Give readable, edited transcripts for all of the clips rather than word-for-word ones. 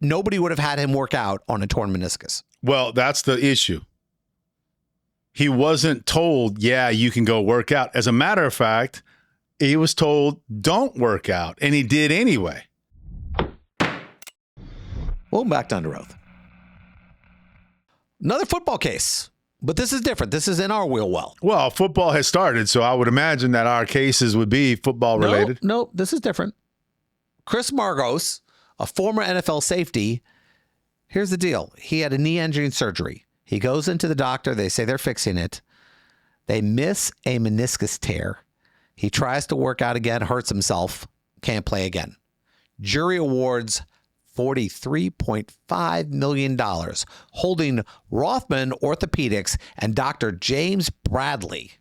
nobody would have had him work out on a torn meniscus. Well, that's the issue. He wasn't told, yeah, you can go work out. As a matter of fact, he was told, don't work out, and he did anyway. Welcome back to Under Oath. Another football case, but this is different. This is in our wheel well. Well, football has started, so I would imagine that our cases would be football related. No, this is different. Chris Margos, a former NFL safety, here's the deal. He had a knee injury surgery. He goes into the doctor. They say they're fixing it. They miss a meniscus tear. He tries to work out again, hurts himself, can't play again. Jury awards $43.5 million, holding Rothman Orthopedics and Dr. James Bradley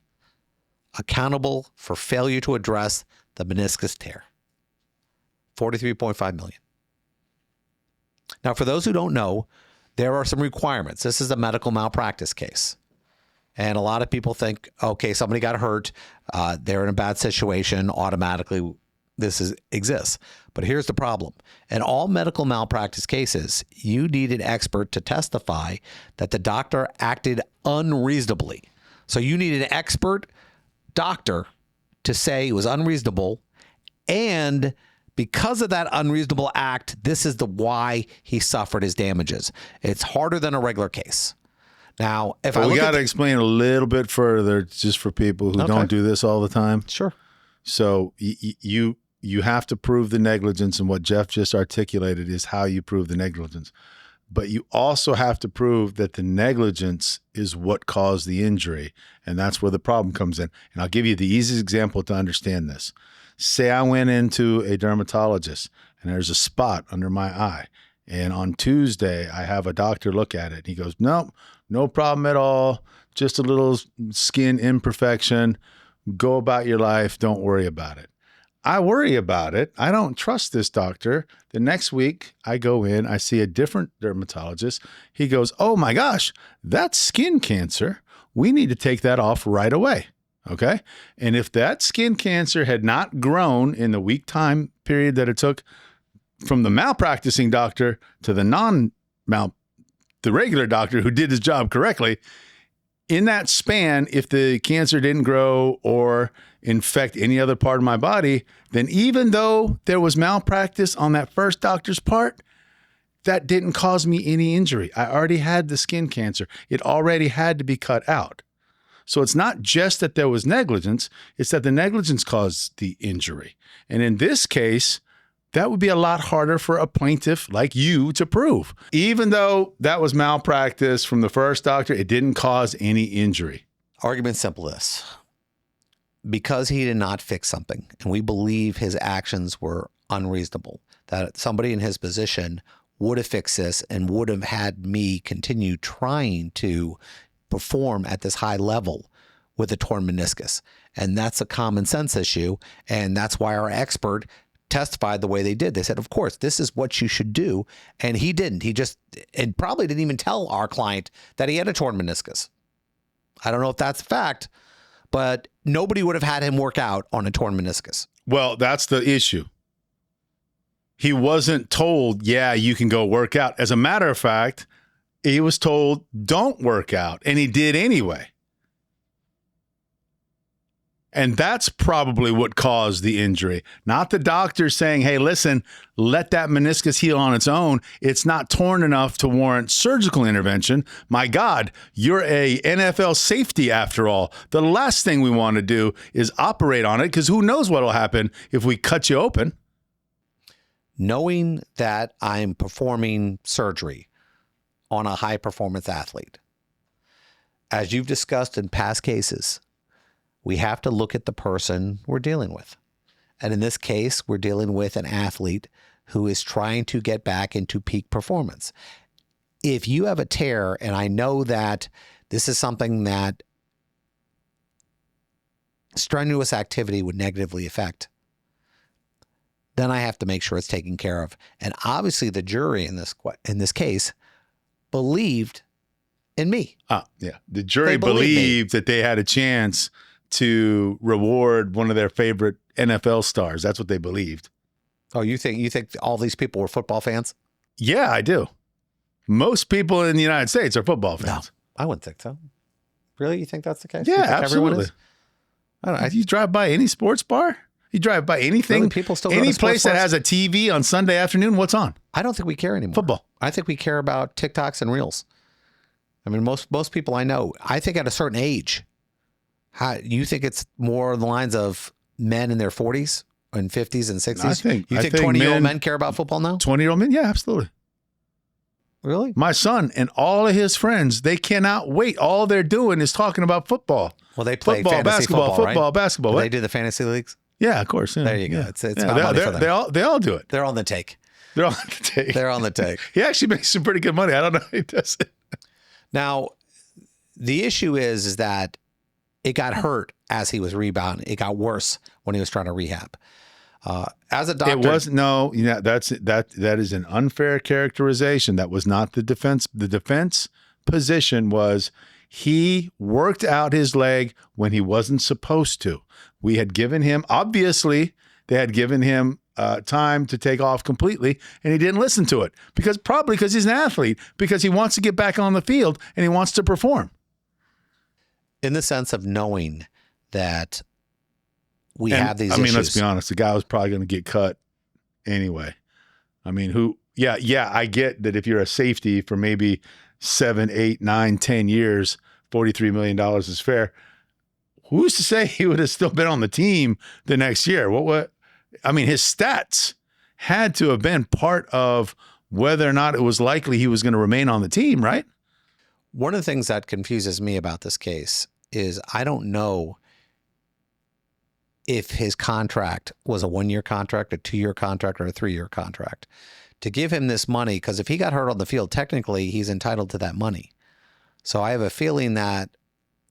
accountable for failure to address the meniscus tear. $43.5 million. Now, for those who don't know, there are some requirements. This is a medical malpractice case. And a lot of people think, okay, somebody got hurt. They're in a bad situation. Automatically, this exists. But here's the problem. In all medical malpractice cases, you need an expert to testify that the doctor acted unreasonably. So you need an expert doctor to say it was unreasonable, and because of that unreasonable act, this is the why he suffered his damages. It's harder than a regular case. Now, if I we look got to explain a little bit further, just for people who don't do this all the time. Sure. So you have to prove the negligence, and what Jeff just articulated is how you prove the negligence. But you also have to prove that the negligence is what caused the injury, and that's where the problem comes in. And I'll give you the easiest example to understand this. Say I went into a dermatologist and there's a spot under my eye, and on Tuesday I have a doctor look at it. He goes, nope, no problem at all, just a little skin imperfection. Go about your life. Don't worry about it. I worry about it. I don't trust this doctor. The next week I go in, I see a different dermatologist. He goes, oh my gosh, that's skin cancer. We need to take that off right away. Okay. And if that skin cancer had not grown in the week time period that it took from the malpracticing doctor to the the regular doctor who did his job correctly, in that span, if the cancer didn't grow or infect any other part of my body, then even though there was malpractice on that first doctor's part, that didn't cause me any injury. I already had the skin cancer. It already had to be cut out. So it's not just that there was negligence, it's that the negligence caused the injury. And in this case, that would be a lot harder for a plaintiff like you to prove. Even though that was malpractice from the first doctor, it didn't cause any injury. Argument simple this. Because he did not fix something, and we believe his actions were unreasonable, that somebody in his position would have fixed this and would have had me continue trying to perform at this high level with a torn meniscus. And that's a common sense issue. And that's why our expert testified the way they did. They said, of course, this is what you should do. And he didn't. He just, and probably didn't even tell our client that he had a torn meniscus. I don't know if that's a fact, but nobody would have had him work out on a torn meniscus. Well, that's the issue. He wasn't told, yeah, you can go work out. As a matter of fact, he was told, don't work out. And he did anyway. And that's probably what caused the injury. Not the doctor saying, hey, listen, let that meniscus heal on its own. It's not torn enough to warrant surgical intervention. My God, you're a NFL safety after all. The last thing we want to do is operate on it, because who knows what will happen if we cut you open. Knowing that I'm performing surgery on a high-performance athlete, as you've discussed in past cases, we have to look at the person we're dealing with. And in this case, we're dealing with an athlete who is trying to get back into peak performance. If you have a tear, and I know that this is something that strenuous activity would negatively affect, then I have to make sure it's taken care of. And obviously the jury in this case believed in me. Yeah. The jury believed that they had a chance to reward one of their favorite NFL stars. That's what they believed. Oh, you think all these people were football fans? Yeah, I do. Most people in the United States are football No, fans. I wouldn't think so. Really? You think that's the case? Yeah, You think everyone absolutely. is? I don't know. You drive by any sports bar? You drive by anything? Really, people still go any to sports place that bars? has a TV on Sunday afternoon, what's on? I don't think we care anymore. Football. I think we care about TikToks and Reels. I mean, most people I know, I think at a certain age, you think it's more on the lines of men in their 40s and 50s and 60s? I think 20-year-old men care about football now? 20-year-old men? Yeah, absolutely. Really? My son and all of his friends, they cannot wait. All they're doing is talking about football. Well, they play Football, fantasy basketball, football, football, right? basketball. Do What? they do the fantasy leagues? Yeah, of course. Yeah, There you go. yeah. It's about money for them. They all do it. They're on the take. They're on the take. They're on the take. He actually makes some pretty good money. I don't know how he does it. Now, the issue is that it got hurt as he was rebounding. It got worse when he was trying to rehab. As a doctor, It was no. That is an unfair characterization. That was not the defense. The defense position was he worked out his leg when he wasn't supposed to. We had given him, obviously, they had given him time to take off completely, and he didn't listen to it probably because he's an athlete, because he wants to get back on the field and he wants to perform. in the sense of knowing that we have these issues. Let's be honest. The guy was probably going to get cut anyway. I mean, yeah, I get that if you're a safety for maybe 7, 8, 9, 10 years, $43 million is fair. Who's to say he would have still been on the team the next year? His stats had to have been part of whether or not it was likely he was going to remain on the team, right? One of the things that confuses me about this case is I don't know if his contract was a 1-year contract, a 2-year contract, or a 3-year contract. To give him this money, because if he got hurt on the field, technically he's entitled to that money. So I have a feeling that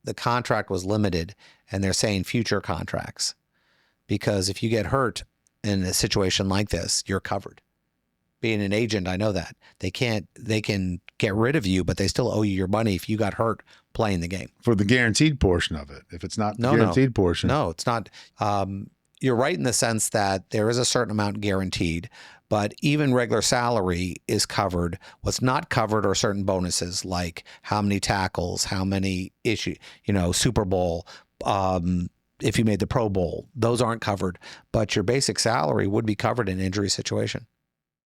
the contract was limited and they're saying future contracts. Because if you get hurt in a situation like this, you're covered. Being an agent, I know that. They can get rid of you, but they still owe you your money if you got hurt playing the game. For the guaranteed portion of it. If it's not the guaranteed portion. No, it's not. You're right in the sense that there is a certain amount guaranteed, but even regular salary is covered. What's not covered are certain bonuses like how many tackles, how many Super Bowl, if you made the Pro Bowl. Those aren't covered, but your basic salary would be covered in an injury situation.